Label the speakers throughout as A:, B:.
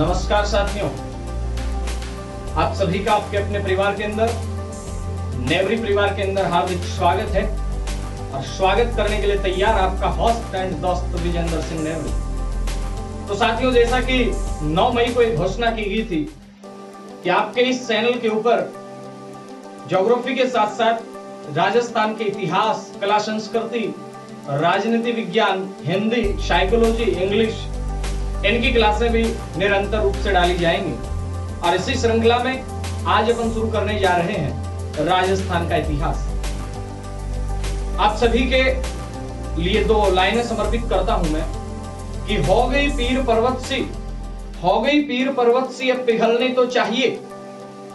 A: नमस्कार साथियों, आप सभी का आपके अपने परिवार के अंदर, नेवरी परिवार के अंदर हार्दिक स्वागत है। और स्वागत करने के लिए तैयार आपका होस्ट एंड दोस्त विजेंद्र सिंह नेवरी। तो साथियों, जैसा कि 9 मई को एक घोषणा की गई थी कि आपके इस चैनल के ऊपर ज्योग्राफी के साथ साथ राजस्थान के इतिहास, कला, संस्कृति, राजनीति विज्ञान, हिंदी, साइकोलॉजी, इंग्लिश, इनकी क्लासें भी निरंतर रूप से डाली जाएंगी। और इसी श्रृंखला में आज अपन शुरू करने जा रहे हैं राजस्थान का इतिहास। आप सभी के लिए 2 लाइनें समर्पित करता हूं मैं कि हो गई पीर पर्वत सी, हो गई पीर पर्वत सी, अब पिघलने तो चाहिए।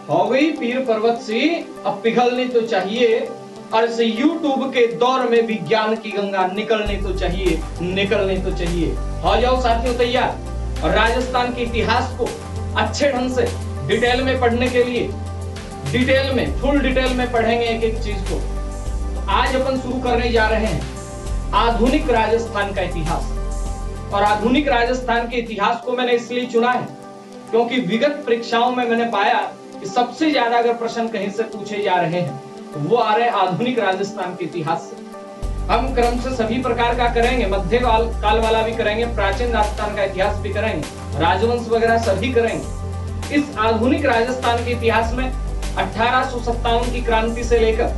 A: हो गई पीर पर्वत सी, अब पिघलने तो चाहिए। और इस यूट्यूब के दौर में विज्ञान की गंगा निकलने तो चाहिए, निकलने तो चाहिए। हो जाओ साथियों तैयार। और राजस्थान के इतिहास को अच्छे ढंग से डिटेल में पढ़ने के लिए डिटेल में, फुल डिटेल में पढ़ेंगे एक एक चीज को। तो आज अपन शुरू करने जा रहे हैं आधुनिक राजस्थान का इतिहास। और आधुनिक राजस्थान के इतिहास को मैंने इसलिए चुना है क्योंकि विगत परीक्षाओं में मैंने पाया कि सबसे ज्यादा अगर प्रश्न कहीं से पूछे जा रहे हैं तो वो आ रहे हैं आधुनिक राजस्थान के इतिहास से। हम क्रम से सभी प्रकार का करेंगे, मध्य काल वाला भी करेंगे, प्राचीन राजस्थान का इतिहास भी करेंगे, राजवंश वगैरह सभी करेंगे। इस आधुनिक राजस्थान के इतिहास में 1857 की क्रांति से लेकर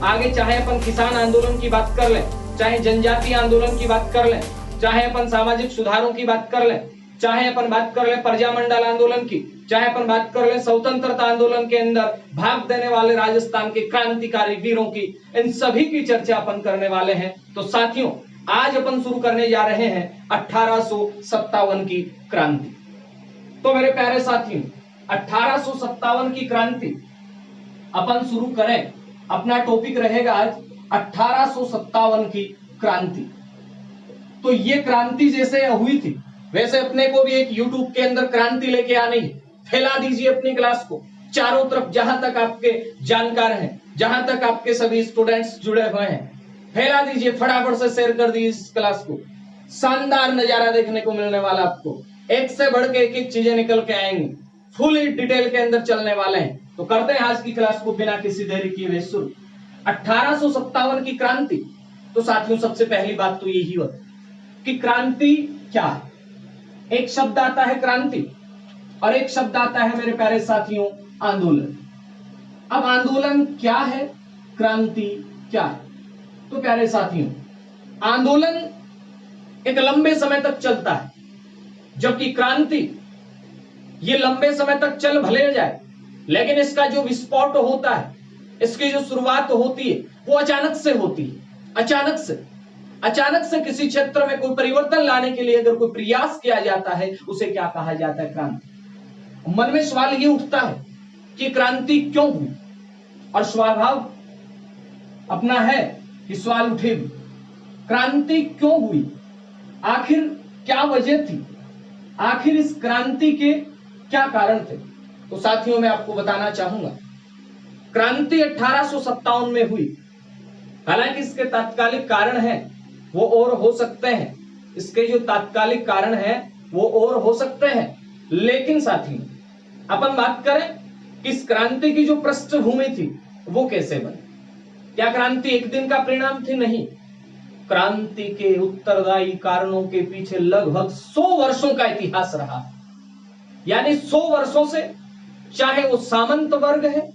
A: आगे, चाहे अपन किसान आंदोलन की बात कर लें, चाहे जनजातीय आंदोलन की बात कर लें, चाहे अपन सामाजिक सुधारों की बात कर लें, चाहे अपन बात कर लें प्रजामंडल आंदोलन की, चाहे अपन बात कर लें स्वतंत्रता आंदोलन के अंदर भाग देने वाले राजस्थान के क्रांतिकारी वीरों की, इन सभी की चर्चा अपन करने वाले हैं। तो साथियों, आज अपन शुरू करने जा रहे हैं 1857 की क्रांति। तो मेरे प्यारे साथियों, 1857 की क्रांति अपन शुरू करें। अपना टॉपिक रहेगा आज 1857 की क्रांति। तो ये क्रांति जैसे हुई थी वैसे अपने को भी एक YouTube के अंदर क्रांति लेके आनी है। फैला दीजिए अपनी क्लास को चारों तरफ, जहां तक आपके जानकार हैं, जहां तक आपके सभी स्टूडेंट्स जुड़े हुए हैं, फैला दीजिए, फटाफट से शेयर कर दीजिए इस क्लास को। शानदार नजारा देखने को मिलने वाला आपको, एक से बढ़ के एक चीजें निकल के आएंगी, फुल डिटेल के अंदर चलने वाले हैं। तो करते हैं आज की क्लास को बिना किसी देरी किए हुए शुरू। 1857 की क्रांति। तो साथियों, सबसे पहली बात तो यही होती कि क्रांति क्या है। एक शब्द आता है क्रांति और एक शब्द आता है मेरे प्यारे साथियों आंदोलन। अब आंदोलन क्या है, क्रांति क्या है? तो प्यारे साथियों, आंदोलन एक लंबे समय तक चलता है, जबकि क्रांति ये लंबे समय तक चल भले जाए, लेकिन इसका जो विस्फोट होता है, इसकी जो शुरुआत होती है वो अचानक से होती है। अचानक से किसी क्षेत्र में कोई परिवर्तन लाने के लिए अगर कोई प्रयास किया जाता है, उसे क्या कहा जाता है? क्रांति। मन में सवाल ये उठता है कि क्रांति क्यों हुई, और स्वभाव अपना है कि सवाल उठे भी, क्रांति क्यों हुई, आखिर क्या वजह थी, आखिर इस क्रांति के क्या कारण थे? तो साथियों, मैं आपको बताना चाहूंगा, क्रांति 1857 में हुई। हालांकि इसके तात्कालिक कारण हैं वो और हो सकते हैं, इसके जो तात्कालिक कारण हैं वो और हो सकते हैं, लेकिन साथियों अपन बात करें कि इस क्रांति की जो पृष्ठभूमि थी वो कैसे बनी। क्या क्रांति एक दिन का परिणाम थी? नहीं। क्रांति के उत्तरदायी कारणों के पीछे लगभग 100 वर्षों का इतिहास रहा। यानी 100 वर्षों से, चाहे वो सामंत वर्ग है,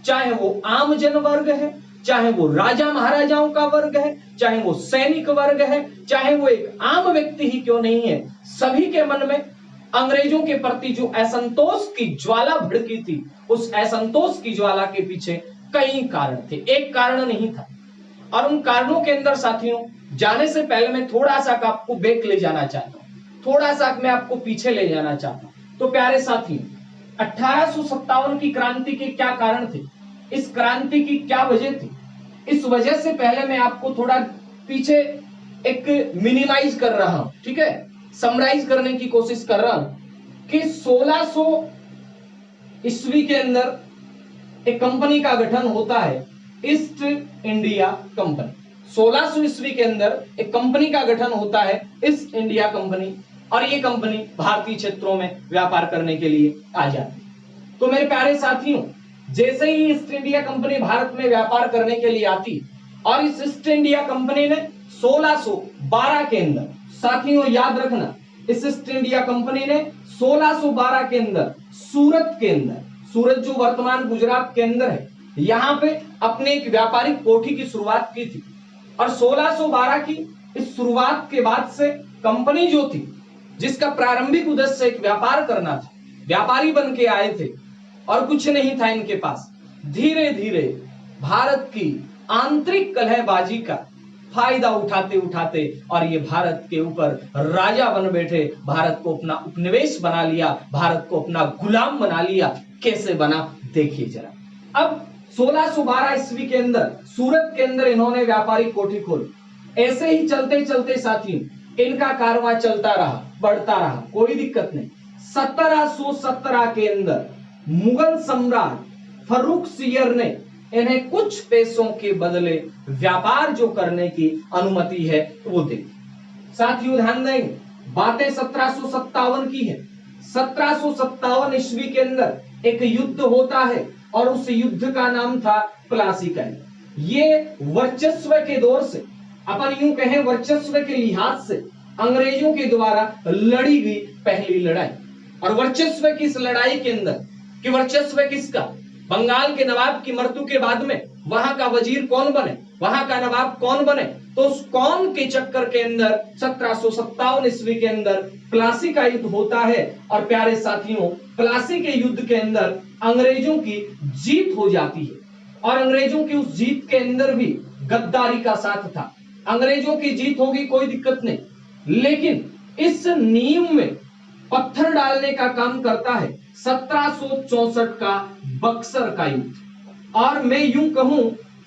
A: चाहे वो आम जन वर्ग है, चाहे वो राजा महाराजाओं का वर्ग है, चाहे वो सैनिक वर्ग है, चाहे वो एक आम व्यक्ति ही क्यों नहीं है, सभी के मन में अंग्रेजों के प्रति जो असंतोष की ज्वाला भड़की थी, उस असंतोष की ज्वाला के पीछे कई कारण थे, एक कारण नहीं था। और उन कारणों के अंदर साथियों जाने से पहले मैं थोड़ा सा आपको बैक ले जाना चाहता हूं, थोड़ा सा मैं आपको पीछे ले जाना चाहता हूं। तो प्यारे साथियों, 1857 की क्रांति के क्या कारण थे, इस क्रांति की क्या वजह थी, इस वजह से पहले मैं आपको थोड़ा पीछे एक मिनिमाइज कर रहा हूं, ठीक है, समराइज करने की कोशिश कर रहा हूं कि 1600 ईस्वी के अंदर एक कंपनी का गठन होता है, ईस्ट इंडिया कंपनी। 1600 ईस्वी के अंदर एक कंपनी का गठन होता है, ईस्ट इंडिया कंपनी। और ये कंपनी भारतीय क्षेत्रों में व्यापार करने के लिए आ जाती। तो मेरे प्यारे साथियों, जैसे ही ईस्ट इंडिया कंपनी भारत में व्यापार करने के लिए आती और इस ईस्ट इंडिया कंपनी ने 1612 के अंदर, साथियों याद रखना, इस ईस्ट इंडिया कंपनी ने 1612 के अंदर सूरत के अंदर, सूरत जो वर्तमान गुजरात के अंदर है, यहां पे अपने एक व्यापारिक कोठी की शुरुआत की थी। और 1612 की इस शुरुआत के बाद से कंपनी जो थी, जिसका प्रारंभिक उद्देश्य एक व्यापार करना था, व्यापारी बन के आए थे और कुछ नहीं था इनके पास, धीरे धीरे भारत की आंतरिक कलहबाजी का फायदा उठाते उठाते और ये भारत के ऊपर राजा बन बैठे, भारत को अपना उपनिवेश बना लिया, भारत को अपना गुलाम बना लिया। कैसे बना देखिए जरा। अब 1612 ईस्वी के अंदर सूरत के अंदर इन्होंने व्यापारिक कोठी खोली। ऐसे ही चलते चलते साथियों इनका कारवां चलता रहा, बढ़ता रहा, कोई दिक्कत नहीं। 1717 के अंदर मुगल सम्राट फर्रुखसियर ने इन्हें कुछ पैसों के बदले व्यापार जो करने की अनुमति है वो दे दी। साथियों ध्यान देंगे, बातें 1757 की है। 1757 ईस्वी के अंदर एक युद्ध होता है और उस युद्ध का नाम था प्लासी का। ये वर्चस्व के दौर से, अपन यूं कहें वर्चस्व के लिहाज से अंग्रेजों के द्वारा लड़ी गई पहली लड़ाई। और वर्चस्व की इस लड़ाई के अंदर, कि वर्चस्व किसका, बंगाल के नवाब की मृत्यु के बाद में वहां का वजीर कौन बने, वहां का नवाब कौन बने, तो उस कौन के चक्कर के अंदर 1757 ईस्वी के अंदर प्लासी का युद्ध होता है। और प्यारे साथियों प्लासी के युद्ध के अंदर अंग्रेजों की जीत हो जाती है। और अंग्रेजों की उस जीत के अंदर भी गद्दारी का साथ था। अंग्रेजों की जीत होगी, कोई दिक्कत नहीं, लेकिन इस नींव में पत्थर डालने का काम करता है 1764 का बक्सर का युद्ध। और मैं यूं कहूं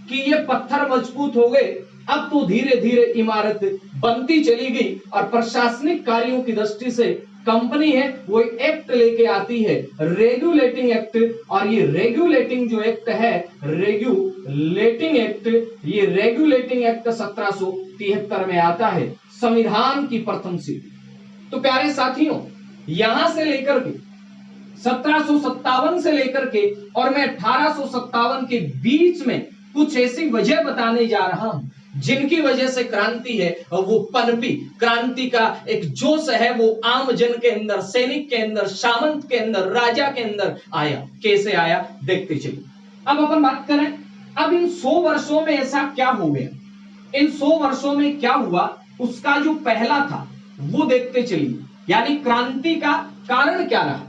A: कि ये पत्थर मजबूत हो गए, अब तो धीरे धीरे इमारत बनती चली गई। और प्रशासनिक कार्यों की दृष्टि से कंपनी है वो एक्ट लेके आती है, रेगुलेटिंग एक्ट। और ये रेगुलेटिंग जो एक्ट है, रेगुलेटिंग एक्ट, ये रेगुलेटिंग एक्ट 1773 में आता है, संविधान की प्रथम सीढ़ी। तो प्यारे साथियों यहां से लेकर के 1757 से लेकर के और मैं 1857 के बीच में कुछ ऐसी वजह बताने जा रहा हूं जिनकी वजह से क्रांति है वो पनपी। क्रांति का एक जोश है वो आम जन के अंदर, सैनिक के अंदर, सामंत के अंदर, राजा के अंदर आया। कैसे आया देखते चलिए। अब अपन बात करें, अब इन 100 वर्षों में ऐसा क्या हो गया, इन 100 वर्षों में क्या हुआ, उसका जो पहला था वो देखते चलिए। यानी क्रांति का कारण क्या रहा,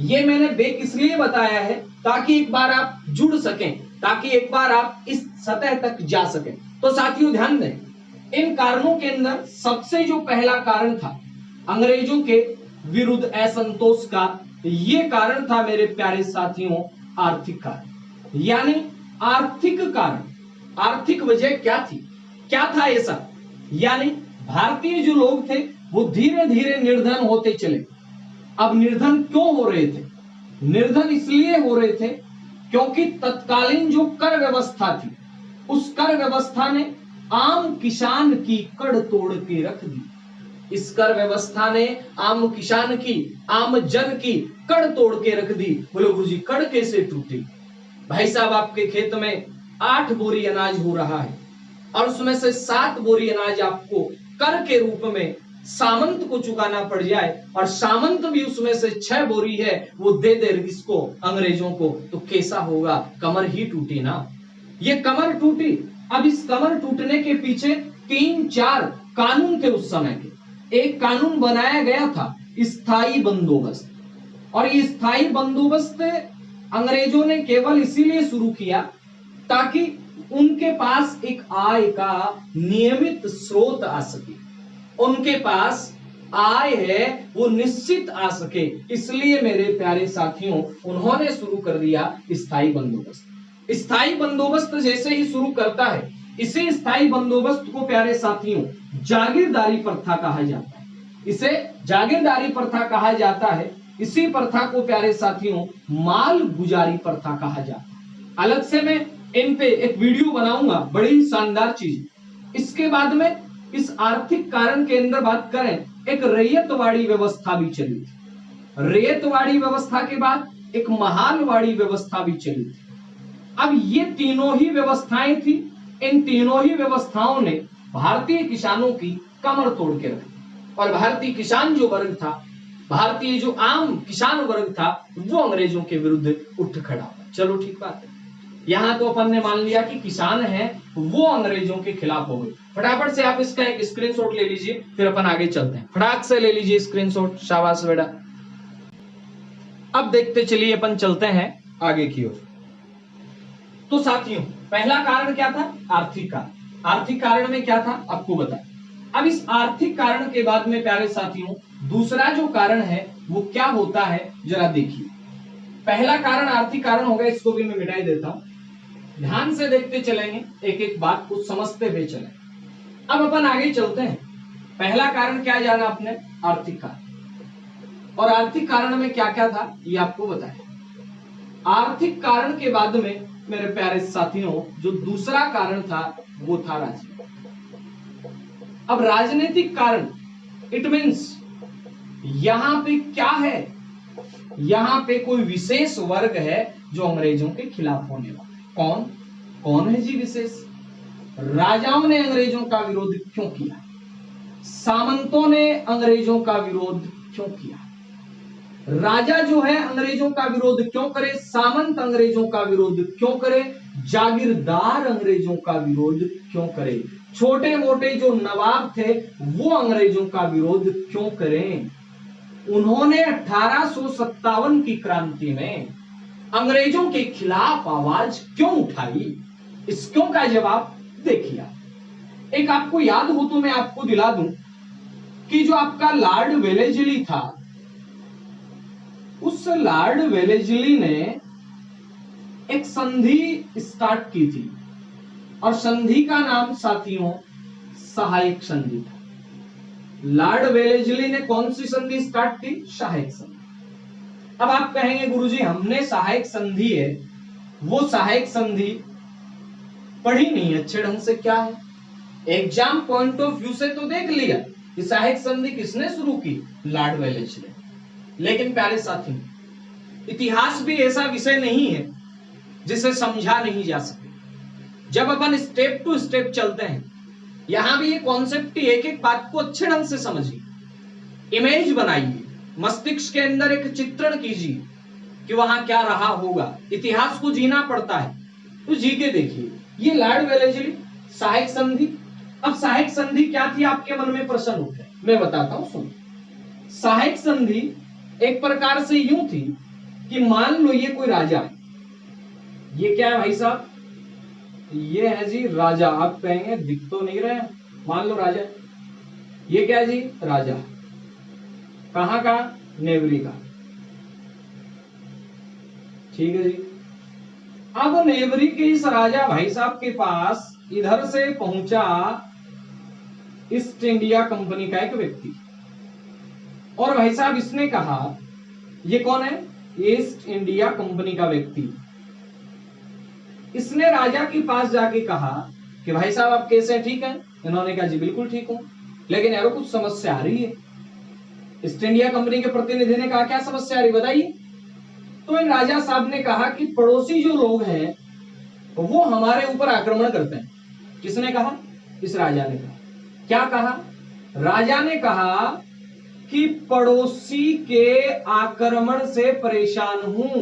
A: ये मैंने बेक इसलिए बताया है ताकि एक बार आप जुड़ सकें, ताकि एक बार आप इस सतह तक जा सकें। तो साथियों ध्यान दें, इन कारणों के अंदर सबसे जो पहला कारण था अंग्रेजों के विरुद्ध असंतोष का, ये कारण था मेरे प्यारे साथियों आर्थिक कारण। यानी आर्थिक कारण, आर्थिक वजह क्या थी, क्या था ऐसा, यानी भारतीय जो लोग थे वो धीरे धीरे निर्धन होते चले। अब निर्धन क्यों हो रहे थे, निर्धन इसलिए हो रहे थे क्योंकि तत्कालीन जो कर व्यवस्था थी उस कर व्यवस्था ने आम किसान की कड़ तोड़ के रख दी। इस कर व्यवस्था ने आम किसान की, आम जन की कड़ तोड़ के रख दी। बोलो गुरुजी कड़ कैसे टूटी? भाई साहब आपके खेत में 8 बोरी अनाज हो रहा है और उसमें से 7 बोरी अनाज आपको कर के रूप में सामंत को चुकाना पड़ जाए और सामंत भी उसमें से 6 बोरी है वो दे दे इसको, अंग्रेजों को, तो कैसा होगा? कमर ही टूटी ना, ये कमर टूटी। अब इस कमर टूटने के पीछे 3-4 कानून थे उस समय के। एक कानून बनाया गया था स्थायी बंदोबस्त, और ये स्थायी बंदोबस्त अंग्रेजों ने केवल इसीलिए शुरू किया ताकि उनके पास एक आय का नियमित स्रोत आ सके, उनके पास आय है वो निश्चित आ सके। इसलिए मेरे प्यारे साथियों उन्होंने शुरू कर दिया स्थायी बंदोबस्त। स्थायी बंदोबस्त जैसे ही शुरू करता है, इसे स्थायी बंदोबस्त को प्यारे साथियों जागीरदारी प्रथा कहा जाता है। इसे जागीरदारी प्रथा कहा जाता है। इसी प्रथा को प्यारे साथियों माल गुजारी प्रथा कहा जाता है। अलग से मैं इन पे एक वीडियो बनाऊंगा, बड़ी शानदार चीज। इसके बाद में इस आर्थिक कारण के अंदर बात करें एक रैयतवाड़ी व्यवस्था भी चली थी। रैयतवाड़ी व्यवस्था के बाद एक महालवाड़ी व्यवस्था भी चली थी। अब ये तीनों ही व्यवस्थाएं थी। इन तीनों ही व्यवस्थाओं ने भारतीय किसानों की कमर तोड़ के रखी और भारतीय किसान जो वर्ग था, भारतीय जो आम किसान वर्ग था, वो अंग्रेजों के विरुद्ध उठ खड़ा हुआ। चलो ठीक बात है, यहां तो अपन ने मान लिया कि किसान है वो अंग्रेजों के खिलाफ हो गए। फटाफट से आप इसका एक स्क्रीनशॉट ले लीजिए, फिर अपन आगे चलते हैं। फटाक से ले लीजिए स्क्रीनशॉट, शाबाश बेटा। अब देखते चलिए अपन चलते हैं आगे की ओर। तो साथियों, पहला कारण क्या था? आर्थिक कारण। आर्थिक कारण में क्या था आपको बताएं। अब इस आर्थिक कारण के बाद में प्यारे साथियों दूसरा जो कारण है वो क्या होता है जरा देखिए। पहला कारण आर्थिक कारण होगा, इसको भी मैं मिटाई देता हूं। ध्यान से देखते चलेंगे, एक एक बात को समझते हुए चलें। अब अपन आगे चलते हैं। पहला कारण क्या जाना आपने? आर्थिक कारण। और आर्थिक कारण में क्या क्या था ये आपको बताया। आर्थिक कारण के बाद में मेरे प्यारे साथियों जो दूसरा कारण था वो था राजनीति। अब राजनीतिक कारण, इट मीन्स यहां पे क्या है? यहां पे कोई विशेष वर्ग है जो अंग्रेजों के खिलाफ होने वाला है। कौन कौन है जी विशेष? राजाओं ने अंग्रेजों का विरोध क्यों किया? सामंतों ने अंग्रेजों का विरोध क्यों किया? राजा जो है अंग्रेजों का विरोध क्यों करे? सामंत अंग्रेजों का विरोध क्यों करे? जागीरदार अंग्रेजों का विरोध क्यों करे? छोटे मोटे जो नवाब थे वो अंग्रेजों का विरोध क्यों करें? उन्होंने 1857 की क्रांति में अंग्रेजों के खिलाफ आवाज क्यों उठाई? इस क्यों का जवाब देखिए। एक आपको याद हो तो मैं आपको दिला दूं कि जो आपका लॉर्ड वेलेस्ली था, उस लॉर्ड वेलेस्ली ने एक संधि स्टार्ट की थी और संधि का नाम साथियों सहायक संधि था। लॉर्ड वेलेस्ली ने कौन सी संधि स्टार्ट की? सहायक संधि। अब आप कहेंगे गुरुजी हमने सहायक संधि है, वो सहायक संधि पढ़ी नहीं अच्छे ढंग से, क्या है? एग्जाम पॉइंट ऑफ व्यू से तो देख लिया कि सहायक संधि किसने शुरू की? Lord Wellesley. लेकिन प्यारे साथी इतिहास भी ऐसा विषय नहीं है जिसे समझा नहीं जा सके। जब अपन स्टेप टू स्टेप चलते हैं, यहां भी ये कॉन्सेप्ट की एक एक बात को अच्छे ढंग से समझिए, इमेज बनाइए, मस्तिष्क के अंदर एक चित्रण कीजिए कि वहां क्या रहा होगा। इतिहास को जीना पड़ता है तो जी के देखिए। ये लॉर्ड वेलेस्ली, सहायक संधि। अब सहायक संधि क्या थी आपके मन में प्रश्न उठे, मैं बताता हूं सुन। सहायक संधि एक प्रकार से यूं थी कि मान लो ये कोई राजा है, ये क्या है भाई साहब? ये है जी राजा। आप कहेंगे दिख तो नहीं रहे, मान लो राजा। ये क्या है जी? राजा। कहां का? नेवरी का। ठीक है जी। अब नेवरी के इस राजा भाई साहब के पास इधर से पहुंचा ईस्ट इंडिया कंपनी का एक व्यक्ति, और भाई साहब इसने कहा, ये कौन है? ईस्ट इंडिया कंपनी का व्यक्ति। इसने राजा के पास जाके कहा कि भाई साहब आप कैसे हैं, ठीक हैं? इन्होंने कहा जी बिल्कुल ठीक हूं, लेकिन यारो कुछ समस्या आ रही है। ईस्ट इंडिया कंपनी के प्रतिनिधि ने कहा क्या समस्या आ रही बताइए। तो इन राजा साहब ने कहा कि पड़ोसी जो लोग हैं वो हमारे ऊपर आक्रमण करते हैं। किसने कहा? इस राजा ने कहा। क्या कहा? राजा ने कहा कि पड़ोसी के आक्रमण से परेशान हूं।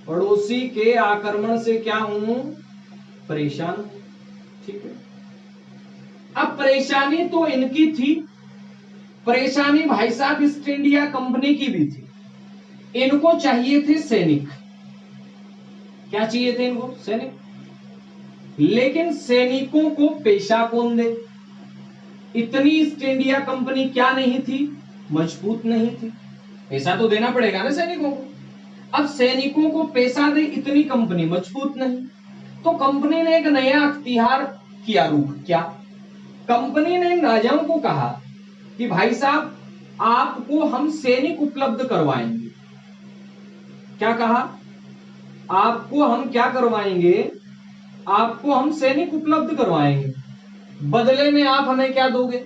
A: पड़ोसी के आक्रमण से क्या हूं? परेशान। ठीक है। अब परेशानी तो इनकी थी, परेशानी भाई साहब ईस्ट इंडिया कंपनी की भी थी। इनको चाहिए थे सैनिक। क्या चाहिए थे इनको? सैनिक। लेकिन सैनिकों को पेशा कौन दे? इतनी ईस्ट इंडिया कंपनी क्या नहीं थी? मजबूत नहीं थी। पैसा तो देना पड़ेगा ना सैनिकों को। अब सैनिकों को पैसा दे इतनी कंपनी मजबूत नहीं, तो कंपनी ने एक नया अख्तियार किया रूख। क्या? कंपनी ने राजाओं को कहा कि भाई साहब आपको हम सैनिक उपलब्ध करवाएंगे। क्या कहा? आपको हम क्या करवाएंगे? आपको हम सैनिक उपलब्ध करवाएंगे, बदले में आप हमें क्या दोगे?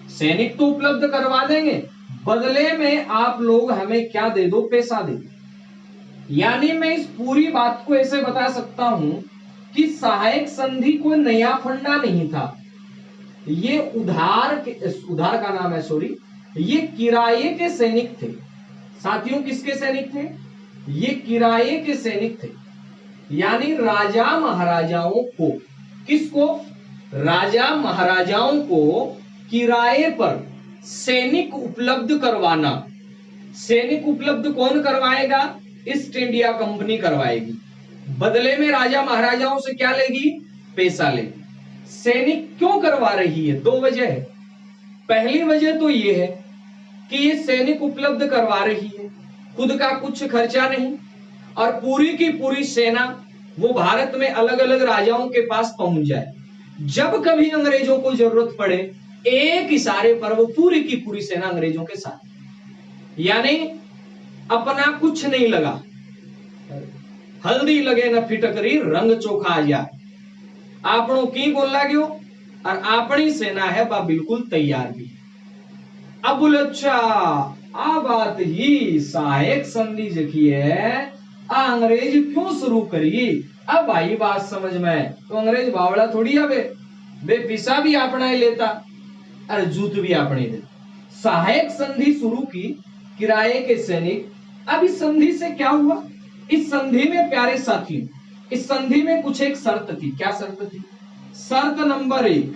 A: सैनिक तो उपलब्ध करवा देंगे, बदले में आप लोग हमें क्या दे दो, पैसा दे दो। यानी मैं इस पूरी बात को ऐसे बता सकता हूं कि सहायक संधि कोई नया फंडा नहीं था, ये उधार का नाम है, सॉरी, ये किराए के सैनिक थे साथियों। किसके सैनिक थे? ये किराए के सैनिक थे। यानी राजा महाराजाओं को, किसको? राजा महाराजाओं को किराए पर सैनिक उपलब्ध करवाना। सैनिक उपलब्ध कौन करवाएगा? ईस्ट इंडिया कंपनी करवाएगी। बदले में राजा महाराजाओं से क्या लेगी? पैसा लेगी। सैनिक क्यों करवा रही है? दो वजह है। पहली वजह तो यह है कि ये सैनिक उपलब्ध करवा रही है, खुद का कुछ खर्चा नहीं, और पूरी की पूरी सेना वो भारत में अलग अलग राजाओं के पास पहुंच जाए। जब कभी अंग्रेजों को जरूरत पड़े, एक इशारे पर वो पूरी की पूरी सेना अंग्रेजों के साथ। यानी अपना कुछ नहीं लगा, हल्दी लगे न फिटकरी, रंग चोखा आ जाए, आपनों की बोल लाग्यो और अपनी सेना है बा बिल्कुल तैयार भी। अब बोले अच्छा आ बात ही सहायक संधि जखी है, अंग्रेज क्यों शुरू करी? अब आई बात समझ में, तो अंग्रेज बावड़ा थोड़ी आवे, बे पिसा भी अपना ही लेता और जूत भी अपने दे। सहायक संधि शुरू की, किराए के सैनिक। अब इस संधि से क्या हुआ? इस संधि में प्यारे साथियों, इस संधि में कुछ एक शर्त थी। क्या शर्त थी? शर्त नंबर 1,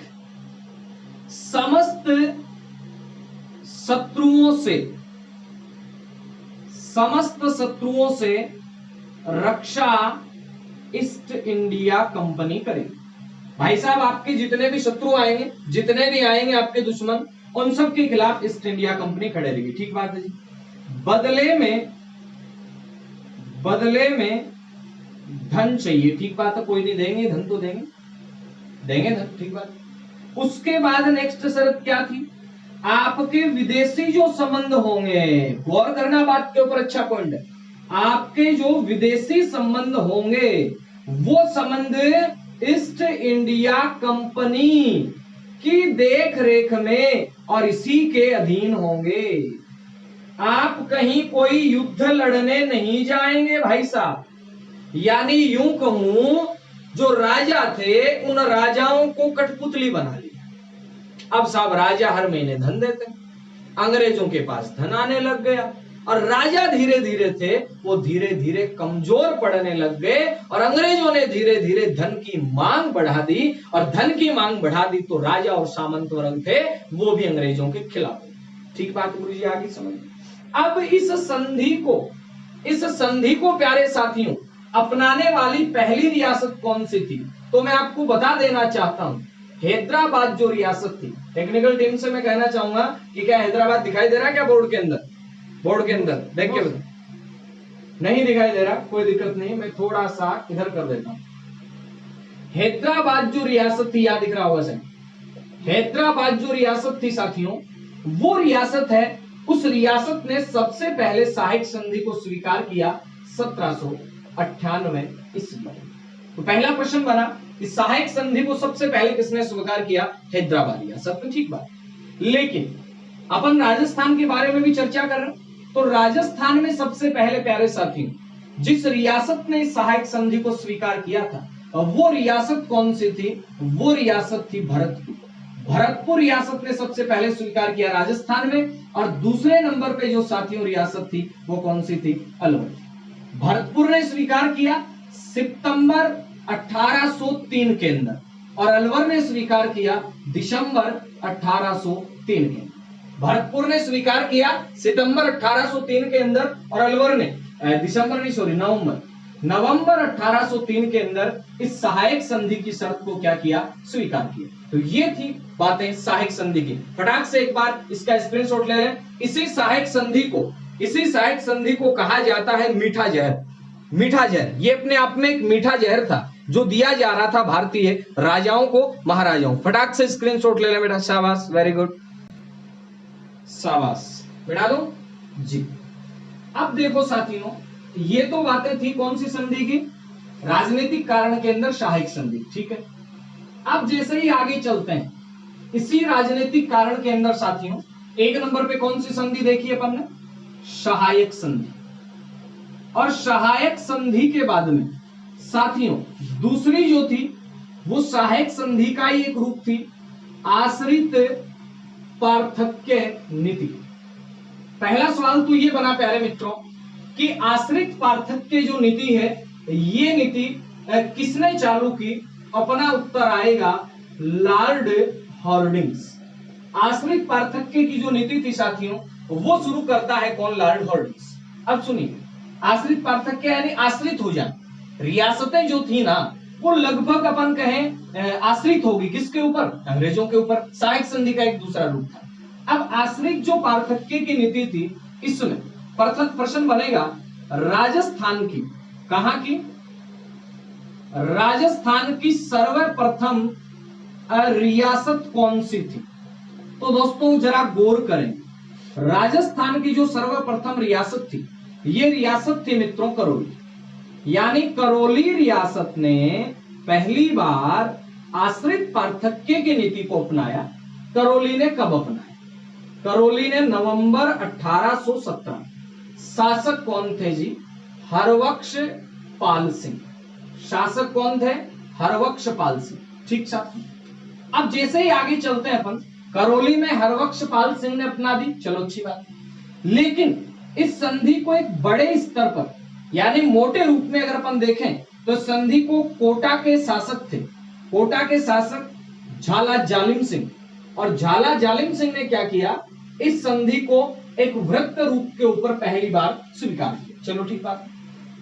A: समस्त शत्रुओं से रक्षा ईस्ट इंडिया कंपनी करेगी। भाई साहब, आपके जितने भी शत्रु आएंगे, जितने भी आएंगे आपके दुश्मन, उन सब के खिलाफ ईस्ट इंडिया कंपनी खड़े रहेगी। ठीक बात है जी। बदले में धन चाहिए। ठीक बात है, कोई नहीं देंगे धन, तो देंगे धन, ठीक बात। उसके बाद नेक्स्ट शर्त क्या थी? आपके विदेशी जो संबंध होंगे, गौर करना बात के ऊपर, अच्छा पॉइंट है। आपके जो विदेशी संबंध होंगे वो संबंध ईस्ट इंडिया कंपनी की देख रेख में और इसी के अधीन होंगे। आप कहीं कोई युद्ध लड़ने नहीं जाएंगे भाई साहब। यानी यूं कहूं, जो राजा थे उन राजाओं को कठपुतली बना लिया। अब साहब राजा हर महीने धन देते, अंग्रेजों के पास धन आने लग गया, और राजा धीरे धीरे थे वो धीरे धीरे कमजोर पड़ने लग गए, और अंग्रेजों ने धीरे धीरे धन की मांग बढ़ा दी, और धन की मांग बढ़ा दी तो राजा और सामंत वर्ग थे वो भी अंग्रेजों के खिलाफ। ठीक बात गुरु जी, आगे समझ। अब इस संधि को प्यारे साथियों अपनाने वाली पहली रियासत कौन सी थी? तो मैं आपको बता देना चाहता हूं, हैदराबाद जो रियासत थी। टेक्निकल टीम से मैं कहना चाहूंगा कि क्या हैदराबाद दिखाई दे रहा है क्या बोर्ड के अंदर? बोर्ड के अंदर देखिए, नहीं दिखाई दे रहा, कोई दिक्कत नहीं, मैं थोड़ा सा इधर कर देता हूं। हैदराबाद जो रियासत थी, याद दिख रहा होगा सर, हैदराबाद जो रियासत थी साथियों, वो रियासत है, उस रियासत ने सबसे पहले सहायक संधि को स्वीकार किया 1798 ईस्वी में। तो पहला प्रश्न बना कि सहायक संधि को सबसे पहले किसने स्वीकार किया? हैदराबाद रियासत में। ठीक बात। लेकिन अपन राजस्थान के बारे में भी चर्चा कर रहे हैं, तो राजस्थान में सबसे पहले प्यारे साथियों जिस रियासत ने सहायक संधि को स्वीकार किया था, वो रियासत कौन सी थी? वो रियासत थी भरतपुर। भरतपुर रियासत ने सबसे पहले स्वीकार किया राजस्थान में, और दूसरे नंबर पे जो साथियों रियासत थी वो कौन सी थी? अलवर। भरतपुर ने स्वीकार किया सितंबर 1803 के अंदर, और अलवर ने स्वीकार किया दिसंबर 1803 के। भरतपुर ने स्वीकार किया सितंबर 1803 के अंदर, और अलवर ने नवंबर 1803 के अंदर इस सहायक संधि की शर्त को क्या किया? स्वीकार किया। तो ये थी बातें सहायक संधि की। फटाक से एक बार इसका स्क्रीनशॉट ले लें। इसी सहायक संधि को कहा जाता है मीठा जहर। मीठा जहर ये अपने आप में एक मीठा जहर था जो दिया जा रहा था भारतीय राजाओं को, महाराजाओं। फटाक से स्क्रीनशॉट ले लें बेटा, शाबाश, वेरी गुड, शाबाश, बैठा दो जी। अब देखो साथियों, ये तो बातें थी कौन सी संधि की? राजनीतिक कारण के अंदर सहायक संधि। ठीक है। अब जैसे ही आगे चलते हैं, इसी राजनीतिक कारण के अंदर साथियों एक नंबर पे कौन सी संधि देखी अपन ने, सहायक संधि। और सहायक संधि के बाद में साथियों दूसरी जो थी वो सहायक संधि का ही एक रूप थी, आश्रित पार्थक्य नीति। पहला सवाल तो ये बना प्यारे मित्रों कि आश्रित पार्थक्य जो नीति है ये नीति किसने चालू की, अपना उत्तर आएगा लॉर्ड हॉर्डिंग्स। आश्रित पार्थक्य की जो नीति थी साथियों वो शुरू करता है कौन, लॉर्ड हॉर्डिंग्स। अब सुनिए, आश्रित पार्थक्य यानी आश्रित हो जाए, रियासतें जो थी ना वो लगभग अपन कहें आश्रित होगी किसके ऊपर, अंग्रेजों के ऊपर। सहायक संधि का एक दूसरा रूप था। अब आश्रित जो पार्थक्य की नीति थी इसमें प्रश्न बनेगा राजस्थान की, कहां की, राजस्थान की सर्वप्रथम रियासत कौन सी थी। तो दोस्तों जरा गौर करें, राजस्थान की जो सर्वप्रथम रियासत थी ये रियासत थी मित्रों करौली। यानी करौली रियासत ने पहली बार आश्रित पार्थक्य की नीति को अपनाया। करौली ने कब अपनाया, करौली ने नवंबर 1817। शासक कौन थे जी, हरबख्श पाल सिंह। शासक कौन थे, हरबख्श पाल सिंह। ठीक साथियों, अब जैसे ही आगे चलते हैं अपन, करौली में हरबख्श पाल सिंह ने अपना दी, चलो अच्छी बात। लेकिन इस संधि को एक बड़े स्तर पर यानी मोटे रूप में अगर अपन देखें तो संधि को कोटा के शासक थे, कोटा के शासक झाला जालिम सिंह। और झाला जालिम सिंह ने क्या किया, इस संधि को एक वृत्त रूप के ऊपर पहली बार स्वीकार किया। चलो ठीक बात।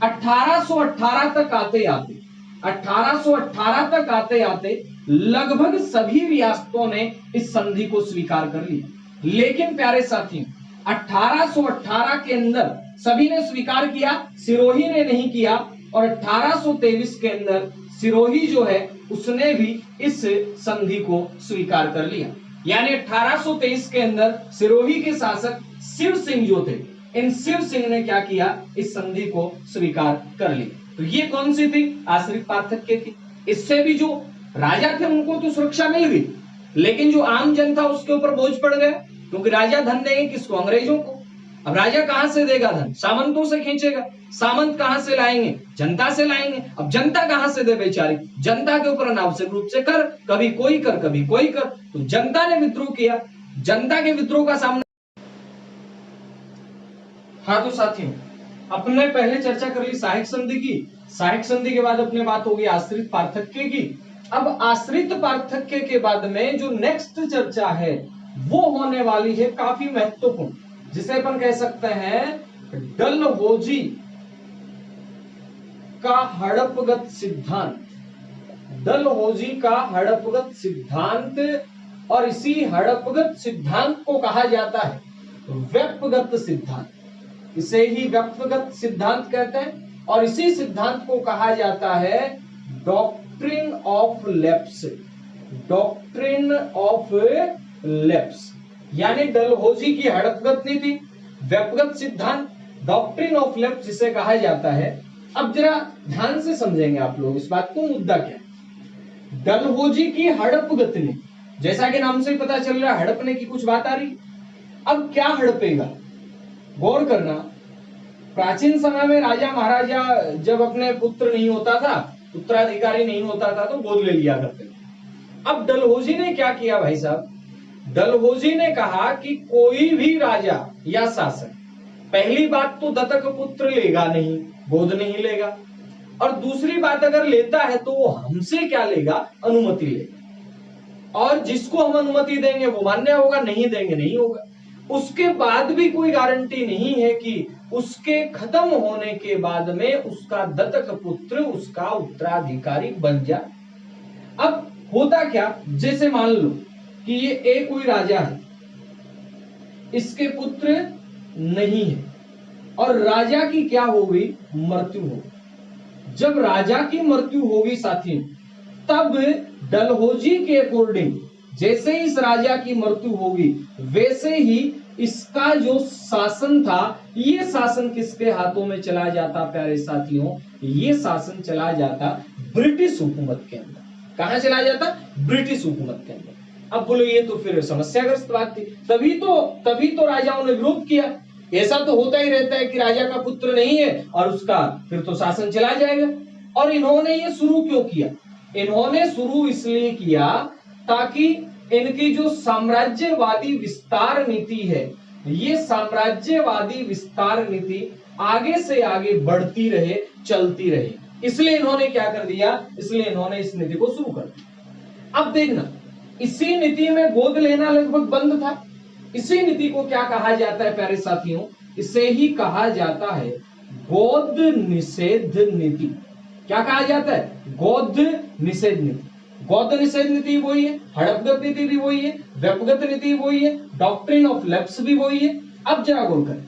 A: 1818 तक आते आते 1818 तक आते आते लगभग सभी रियासतों ने इस संधि को स्वीकार कर लिया। लेकिन प्यारे साथियों 1818 के अंदर सभी ने स्वीकार किया, सिरोही ने नहीं किया। और 1823 के अंदर सिरोही जो है उसने भी इस संधि को स्वीकार कर लिया। यानी 1823 के अंदर सिरोही के शासक शिव सिंह जो थे, इन शिव सिंह ने क्या किया, इस संधि को स्वीकार कर लिया। तो ये कौन सी थी, आश्रित पार्थक्य की। इससे भी जो राजा थे उनको तो सुरक्षा मिल गई, लेकिन जो आम जन था उसके ऊपर बोझ पड़ गया, क्योंकि राजा धन देंगे किसको, अंग्रेजों को। अब राजा कहां से देगा धन, सामंतों से खींचेगा। सामंत कहां से लाएंगे, जनता से लाएंगे। अब जनता कहां से दे बेचारी, जनता के ऊपर अनावश्यक रूप से कर, कभी कोई कर कभी कोई कर। तो जनता ने विद्रोह किया, जनता के विद्रोह का सामना। हाँ तो साथियों अपने पहले चर्चा कर ली सहायक संधि की, सहायक संधि के बाद अपने बात होगी आश्रित पार्थक्य की। अब आश्रित पार्थक्य के बाद में जो नेक्स्ट चर्चा है वो होने वाली है काफी महत्वपूर्ण, जिसे अपन कह सकते हैं डलहौजी का हड़पगत सिद्धांत। डलहौजी का हड़पगत सिद्धांत, और इसी हड़पगत सिद्धांत को कहा जाता है व्यपगत सिद्धांत। इसे ही व्यपगत सिद्धांत कहते हैं, और इसी सिद्धांत को कहा जाता है doctrine of lapse. Doctrine of lapse यानी डलहौजी की हड़पगत नीति, व्यपगत सिद्धांत, डॉक्ट्रिन ऑफ लैप्स जिसे कहा जाता है। अब जरा ध्यान से समझेंगे आप लोग इस बात को, मुद्दा क्या है। डलहौजी की हड़पगत नीति, जैसा कि नाम से ही पता चल रहा है हड़पने की कुछ बात आ रही। अब क्या हड़पेगा, गौर करना। प्राचीन समय में राजा महाराजा जब अपने पुत्र नहीं होता था, उत्तराधिकारी नहीं होता था, तो गोद ले लिया करते थे। अब डलहौजी ने क्या किया भाई साहब, डलहौजी ने कहा कि कोई भी राजा या शासक पहली बात तो दत्तक पुत्र लेगा नहीं, गोद नहीं लेगा, और दूसरी बात अगर लेता है तो वो हमसे क्या लेगा, अनुमति लेगा। और जिसको हम अनुमति देंगे वो मान्य होगा, नहीं देंगे नहीं होगा। उसके बाद भी कोई गारंटी नहीं है कि उसके खत्म होने के बाद में उसका दत्तक पुत्र उसका उत्तराधिकारी बन जाए। अब होता क्या, जैसे मान लो कि ये एक कोई राजा है, इसके पुत्र नहीं है, और राजा की क्या होगी, मृत्यु होगी। जब राजा की मृत्यु होगी साथियों, तब डलहौजी के अकॉर्डिंग जैसे इस राजा की मृत्यु होगी वैसे ही इसका जो शासन था, ये शासन किसके हाथों में चला जाता प्यारे साथियों, ये शासन चला जाता ब्रिटिश हुकूमत के अंदर। कहां चला जाता, ब्रिटिश हुकूमत के अंदर। अब बोलो ये तो फिर समस्याग्रस्त बात थी, तभी तो राजाओं ने विरोध किया। ऐसा तो होता ही रहता है कि राजा का पुत्र नहीं है और उसका फिर तो शासन चला जाएगा। और इन्होंने ये शुरू क्यों किया? इन्होंने शुरू इसलिए किया ताकि इनकी जो साम्राज्यवादी विस्तार नीति है, ये साम्राज्यवादी विस्तार नीति आगे से आगे बढ़ती रहे, चलती रहे। इसलिए इन्होंने क्या कर दिया? इसलिए इन्होंने इस नीति को शुरू कर दिया। अब देखना, इसी नीति में गोद लेना लगभग बंद था। इसी नीति को क्या कहा जाता है प्यारे साथियों? इसे ही कहा जाता है गोद निषेध नीति। क्या कहा जाता है? गोद निषेध नीति। गोद निषेध नीति वही है, हड़पगत नीति भी वही है, व्यपगत नीति वही है, डॉक्ट्रिन ऑफ लैप्स भी वही है। अब जरा गौर करें,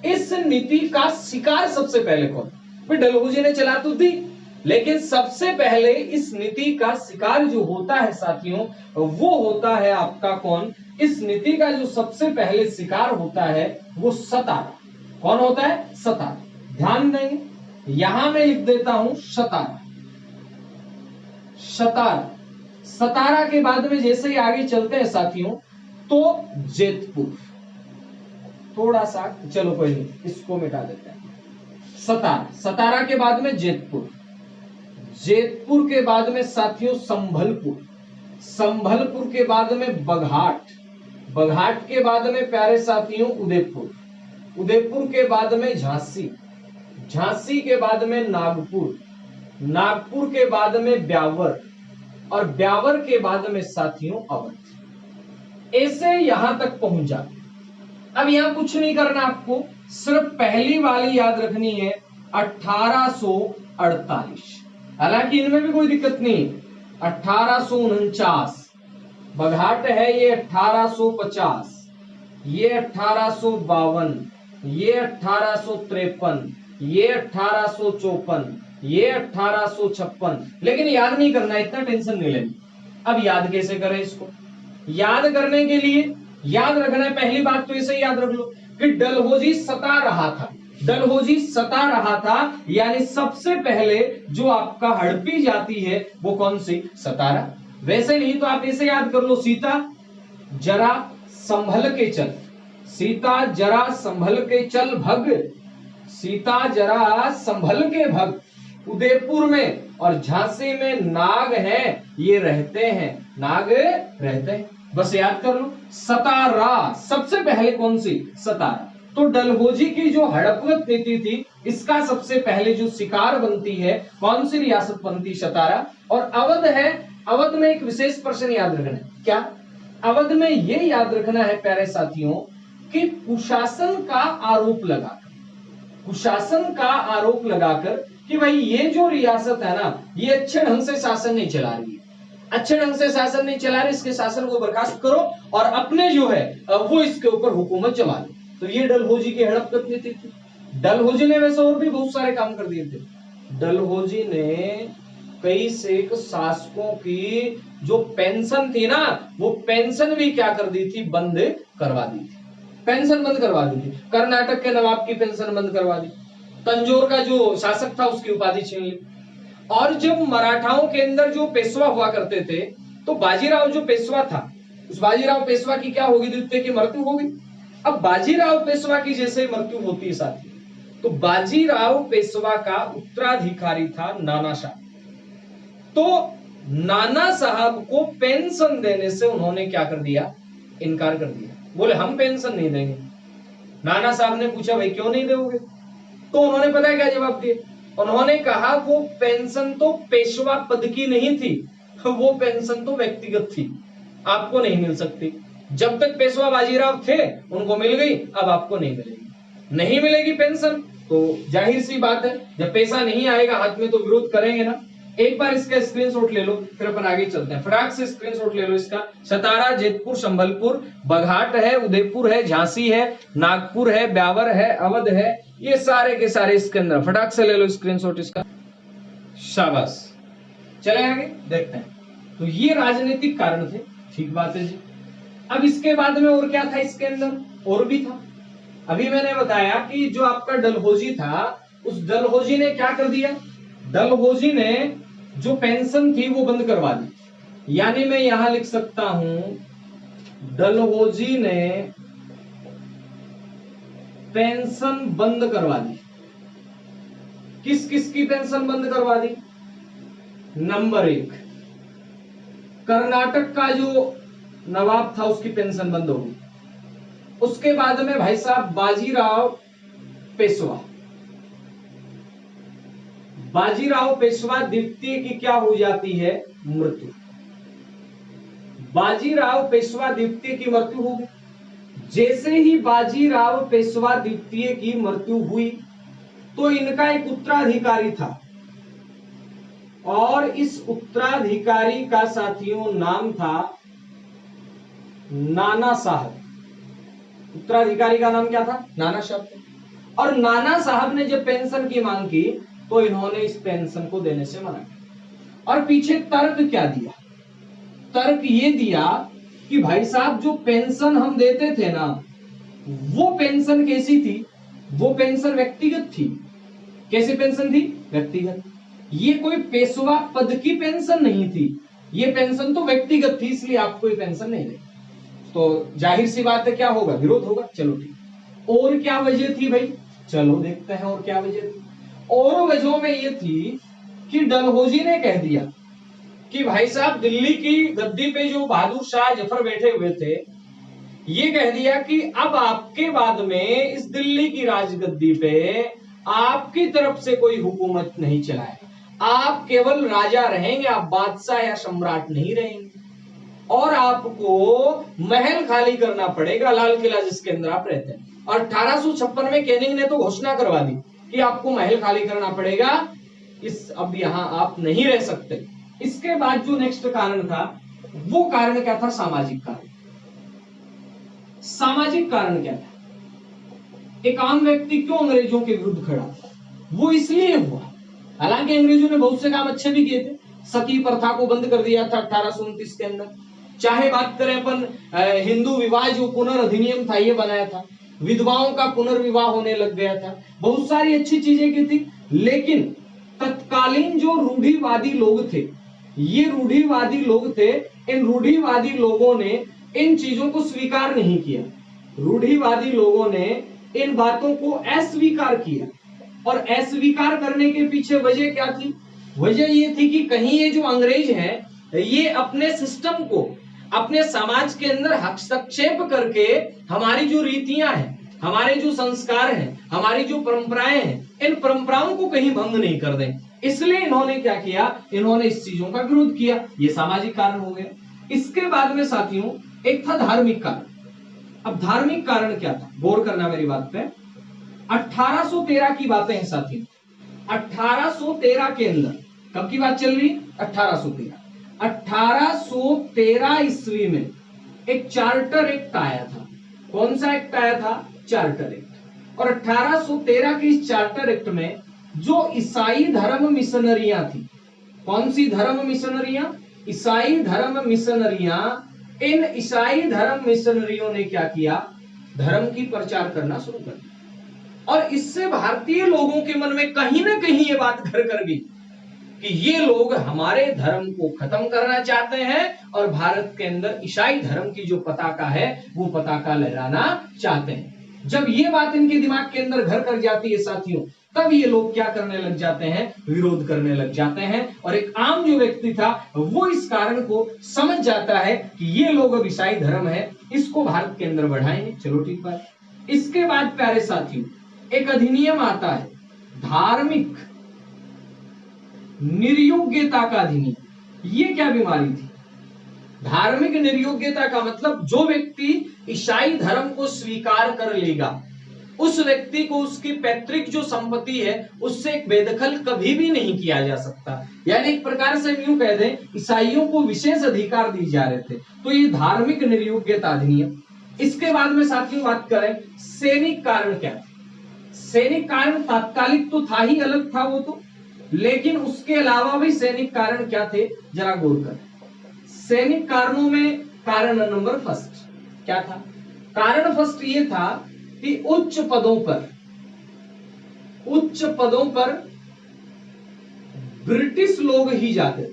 A: इस नीति का शिकार सबसे पहले कौन? फिर डलहौजी ने चला तो दी, लेकिन सबसे पहले इस नीति का शिकार जो होता है साथियों, वो होता है आपका कौन? इस नीति का जो सबसे पहले शिकार होता है वो सतारा। कौन होता है? सतारा। ध्यान देंगे, यहां मैं लिख देता हूं सतारा। सतारा, सतारा के बाद में जैसे ही आगे चलते हैं साथियों तो जेतपुर। थोड़ा सा चलो कोई नहीं, इसको मिटा देते हैं। सतारा, सतारा के बाद में जेतपुर, जेतपुर के बाद में साथियों संभलपुर, संभलपुर के बाद में बघाट, बघाट के बाद में प्यारे साथियों उदयपुर, उदयपुर के बाद में झांसी, झांसी के बाद में नागपुर, नागपुर के बाद में ब्यावर और ब्यावर के बाद में साथियों अवध। ऐसे यहां तक पहुंच जाते। अब यहां कुछ नहीं करना आपको, सिर्फ पहली वाली याद रखनी है 1848। हालांकि इनमें भी कोई दिक्कत नहीं। 1849 बघाट है, ये 1850, ये 1852, ये 1853, ये 1854, ये 1856। लेकिन याद नहीं करना, इतना टेंशन नहीं लेना। अब याद कैसे करें इसको? याद करने के लिए याद रखना है, पहली बात तो इसे याद रख लो कि डलहौजी सता रहा था। डलहौजी सता रहा था, यानी सबसे पहले जो आपका हड़पी जाति है वो कौन सी? सतारा। वैसे नहीं तो आप ऐसे याद कर लो, सीता जरा संभल के चल, सीता जरा संभल के चल भग, सीता जरा संभल के भग। उदयपुर में और झांसी में नाग हैं, ये रहते हैं, नाग रहते हैं। बस याद कर लो, सतारा सबसे पहले कौन सी? सतारा। तो डलहौजी की जो हड़पगत नीति थी, इसका सबसे पहले जो शिकार बनती है कौन सी रियासत बनती? सतारा। और अवध है, अवध में एक विशेष प्रश्न याद रखना है। क्या? अवध में ये याद रखना है प्यारे साथियों कि कुशासन का आरोप लगाकर, कुशासन का आरोप लगाकर कि भाई ये जो रियासत है ना, ये अच्छे ढंग से शासन नहीं चला रही है, अच्छे ढंग से शासन नहीं चला रही, इसके शासन को बर्खास्त करो और अपने जो है वो इसके ऊपर हुकूमत चला लो। तो ये डलहौजी की हड़पगत नीति थी। डलहौजी ने वैसे और भी बहुत सारे काम कर दिए थे। डलहौजी ने कई सेक शासकों की जो पेंशन थी ना, वो पेंशन भी क्या कर दी थी? बंद करवा दी थी। पेंशन बंद करवा दी थी। कर्नाटक के नवाब की पेंशन बंद करवा दी, तंजौर का जो शासक था उसकी उपाधि छीन ली। और जब मराठाओं के अंदर जो पेशवा हुआ करते थे, तो बाजीराव जो पेशवा था, उस बाजीराव पेशवा की क्या होगी? द्वितीय की मृत्यु होगी। अब बाजीराव पेशवा की जैसे मृत्यु होती है साथी, तो बाजीराव पेशवा का उत्तराधिकारी था नाना साहब। तो नाना साहब को पेंशन देने से उन्होंने क्या कर दिया? इनकार कर दिया। बोले हम पेंशन नहीं देंगे। नाना साहब ने पूछा भाई क्यों नहीं दोगे? तो उन्होंने पता है क्या जवाब दिया? उन्होंने कहा वो पेंशन तो पेशवा पद की नहीं थी, वो पेंशन तो व्यक्तिगत थी, आपको नहीं मिल सकती। जब तक पेशवा बाजीराव थे उनको मिल गई, अब आपको नहीं मिलेगी। नहीं मिलेगी पेंशन तो जाहिर सी बात है, जब पैसा नहीं आएगा हाथ में तो विरोध करेंगे ना। एक बार इसका स्क्रीनशॉट ले लो, फिर अपन आगे चलते हैं। फटाक से स्क्रीनशॉट ले लो इसका। सतारा, जेतपुर, संबलपुर, बघाट है, उदयपुर है, झांसी है, नागपुर है, ब्यावर है, अवध है, ये सारे के सारे इसके अंदर। फटाक से ले लो स्क्रीनशॉट इसका। शाबाश। चले आगे देखते हैं। तो ये राजनीतिक कारण थे, ठीक बात है जी। अब इसके बाद में और क्या था इसके अंदर? और भी था। अभी मैंने बताया कि जो आपका डलहौजी था, उस डलहौजी ने क्या कर दिया? डलहौजी ने जो पेंशन थी वो बंद करवा दी। यानी मैं यहां लिख सकता हूं डलहौजी ने पेंशन बंद करवा दी। किस किस की पेंशन बंद करवा दी? नंबर 1, कर्नाटक का जो नवाब था उसकी पेंशन बंद हो गई। उसके बाद में भाई साहब बाजीराव पेशवा, बाजीराव पेशवा द्वितीय की क्या हो जाती है? मृत्यु। बाजीराव पेशवा द्वितीय की मृत्यु हो गई। जैसे ही बाजीराव पेशवा द्वितीय की मृत्यु हुई तो इनका एक उत्तराधिकारी था और इस उत्तराधिकारी का साथियों नाम था नाना साहब। उत्तराधिकारी का नाम क्या था? नाना साहब। और नाना साहब ने जब पेंशन की मांग की तो इन्होंने इस पेंशन को देने से मना किया। और पीछे तर्क क्या दिया? तर्क ये दिया कि भाई साहब जो पेंशन हम देते थे ना, वो पेंशन कैसी थी? वो पेंशन व्यक्तिगत थी। कैसी पेंशन थी? व्यक्तिगत। ये कोई पेशवा पद की पेंशन नहीं थी, ये पेंशन तो व्यक्तिगत थी, इसलिए आपको ये पेंशन नहीं देगी। तो जाहिर सी बात है क्या होगा? विरोध होगा। चलो ठीक। और क्या वजह थी भाई? चलो देखते हैं और क्या वजह थी। और वजहों में ये थी कि डलहौजी ने कह दिया कि भाई साहब दिल्ली की गद्दी पे जो बहादुर शाह जफर बैठे हुए थे, ये कह दिया कि अब आपके बाद में इस दिल्ली की राजगद्दी पे आपकी तरफ से कोई हुकूमत नहीं चलाएगा, आप केवल राजा रहेंगे, आप बादशाह या सम्राट नहीं रहेंगे और आपको महल खाली करना पड़ेगा, लाल किला जिसके अंदर आप रहते हैं। और 1856 में कैनिंग ने तो घोषणा करवा दी कि आपको महल खाली करना पड़ेगा, इस अब यहां आप नहीं रह सकते। इसके बाद जो नेक्स्ट कारण था वो कारण क्या था? सामाजिक कारण। सामाजिक कारण क्या था? एक आम व्यक्ति क्यों अंग्रेजों के विरुद्ध खड़ा? वो इसलिए हुआ, हालांकि अंग्रेजों ने बहुत से काम अच्छे भी किए थे। सती प्रथा को बंद कर दिया था 1829 के अंदर। चाहे बात करें अपन हिंदू विवाह जो पुनर्अधिनियम था ये बनाया था, विधवाओं का पुनर्विवाह होने लग गया था, बहुत सारी अच्छी चीजें की थी। लेकिन तत्कालीन जो रूढ़िवादी लोग थे, ये रूढ़िवादी लोग थे, इन रूढ़िवादी लोगों ने इन चीजों को स्वीकार नहीं किया। रूढ़िवादी लोगों ने इन बातों को अस्वीकार किया। और अस्वीकार करने के पीछे वजह क्या थी? वजह ये थी कि कहीं ये जो अंग्रेज हैं ये अपने सिस्टम को, अपने समाज के अंदर हस्तक्षेप करके हमारी जो रीतियां हैं, हमारे जो संस्कार हैं, हमारी जो परंपराएं हैं, इन परंपराओं को कहीं भंग नहीं कर दें। इसलिए इन्होंने क्या किया? इन्होंने इस चीजों का विरोध किया। ये सामाजिक कारण हो गया। इसके बाद में साथियों एक था धार्मिक कारण। अब धार्मिक कारण क्या था? गौर करना मेरी बात पे। 1813 की बातें हैं साथियों। 1813 के अंदर कब की बात चल रही? 1813। 1813 ईस्वी में एक चार्टर एक्ट आया था। कौन सा एक्ट आया था? Charter act. और 1813 के इस चार्टर एक्ट में जो ईसाई धर्म मिशनरियां थी, कौन सी धर्म मिशनरियां? ईसाई धर्म मिशनरियां। इन ईसाई धर्म मिशनरियों ने क्या किया? धर्म की प्रचार करना शुरू कर दिया। और इससे भारतीय लोगों के मन में कहीं ना कहीं ये बात घर कर गई कि ये लोग हमारे धर्म को खत्म करना चाहते हैं और भारत के अंदर ईसाई धर्म की जो पताका है वो पताका लहराना चाहते हैं। जब ये बात इनके दिमाग के अंदर घर कर जाती है साथियों, तब ये लोग क्या करने लग जाते हैं? विरोध करने लग जाते हैं। और एक आम जो व्यक्ति था वो इस कारण को समझ जाता है कि ये लोग अब ईसाई धर्म है, इसको भारत के अंदर बढ़ाएंगे। चलो ठीक बात। इसके बाद प्यारे साथियों एक अधिनियम आता है, धार्मिक निर्योग्यता का अधिनियम। ये क्या बीमारी थी? धार्मिक निर्योग्यता का मतलब जो व्यक्ति ईसाई धर्म को स्वीकार कर लेगा उस व्यक्ति को उसकी पैतृक जो संपत्ति है उससे एक बेदखल कभी भी नहीं किया जा सकता। यानी एक प्रकार से यूं कह दें ईसाइयों को विशेष अधिकार दिए जा रहे थे। तो ये धार्मिक निर्योग्यता अधिनियम। इसके बाद में साथियों बात करें सैनिक कारण क्या था? सैनिक कारण तात्कालिक तो था ही, अलग था वो तो, लेकिन उसके अलावा भी सैनिक कारण क्या थे जरा गौर करें। सैनिक कारणों में कारण नंबर फर्स्ट क्या था? कारण फर्स्ट ये था कि उच्च पदों पर ब्रिटिश लोग ही जाते थे।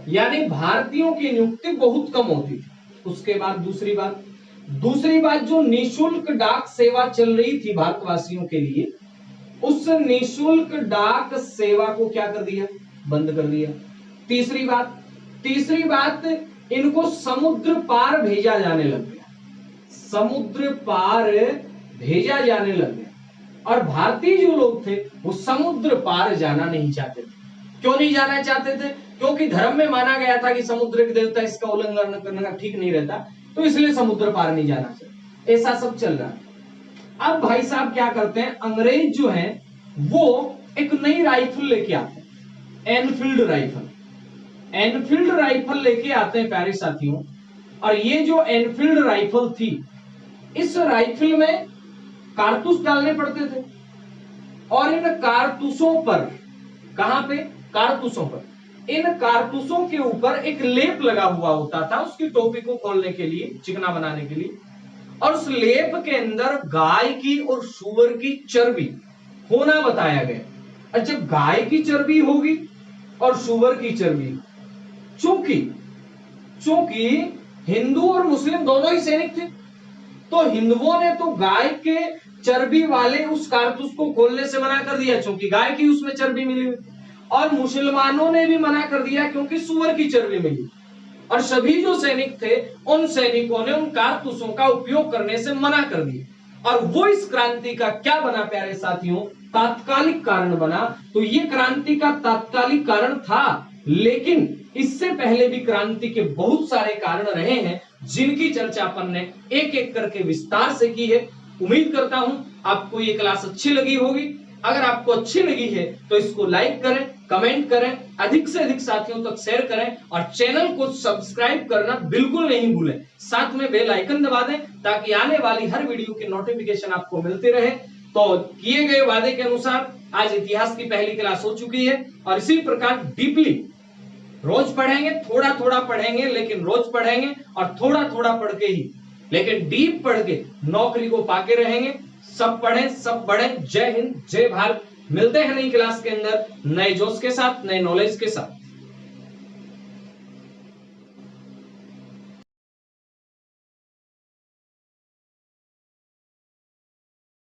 A: यानी भारतीयों की नियुक्ति बहुत कम होती थी। उसके बाद दूसरी बात जो निशुल्क डाक सेवा चल रही थी भारतवासियों के लिए, उस निशुल्क डाक सेवा को क्या कर दिया, बंद कर दिया। तीसरी बात इनको समुद्र पार भेजा जाने लग गया, समुद्र पार भेजा जाने लग गया। और भारतीय जो लोग थे वो समुद्र पार जाना नहीं चाहते थे। क्यों नहीं जाना चाहते थे? क्योंकि धर्म में माना गया था कि समुद्र के देवता, इसका उल्लंघन करना ठीक नहीं रहता, तो इसलिए समुद्र पार नहीं जाना चाहिए। ऐसा सब चल रहा है। अब भाई साहब क्या करते हैं, अंग्रेज जो है वो एक नई राइफल लेके आते हैं, एनफील्ड राइफल लेके आते हैं प्यारे साथियों। और ये जो एनफील्ड राइफल थी, इस राइफल में कारतूस डालने पड़ते थे और इन कारतूसों पर, कहां पे, कारतूसों पर, इन कारतूसों के ऊपर एक लेप लगा हुआ होता था उसकी टोपी को खोलने के लिए, चिकना बनाने के लिए। और उस लेप के अंदर गाय की और सूअर की चर्बी होना बताया गया। और जब गाय की चर्बी होगी और सूअर की चर्बी, चूंकि हिंदू और मुस्लिम दोनों ही सैनिक थे, तो हिंदुओं ने तो गाय के चर्बी वाले उस कारतूस को खोलने से मना कर दिया क्योंकि गाय की उसमें चर्बी मिली हुई, और मुसलमानों ने भी मना कर दिया क्योंकि सूअर की चर्बी मिली। और सभी जो सैनिक थे उन सैनिकों ने उन कारतूसों का उपयोग करने से मना कर दिया। और वो इस क्रांति का क्या बना प्यारे साथियों, तात्कालिक कारण बना। तो ये क्रांति का तात्कालिक कारण था, लेकिन इससे पहले भी क्रांति के बहुत सारे कारण रहे हैं जिनकी चर्चा अपन ने एक एक करके विस्तार से की है। उम्मीद करता हूं आपको ये क्लास अच्छी लगी होगी। अगर आपको अच्छी लगी है तो इसको लाइक करें, कमेंट करें, अधिक से अधिक साथियों तक शेयर करें और चैनल को सब्सक्राइब करना बिल्कुल नहीं भूलें। साथ में बेल आइकन दबा दें ताकि आने वाली हर वीडियो की नोटिफिकेशन आपको मिलती रहे। तो किए गए वादे के अनुसार आज इतिहास की पहली क्लास हो चुकी है और इसी प्रकार डीपली रोज पढ़ेंगे, थोड़ा थोड़ा पढ़ेंगे लेकिन रोज पढ़ेंगे, और थोड़ा थोड़ा पढ़ के ही लेकिन डीप पढ़ के नौकरी को पाके रहेंगे। सब पढ़ें, सब बढ़ें। जय हिंद, जय भारत। मिलते हैं नई क्लास के अंदर नए जोश के साथ, नए नॉलेज के साथ।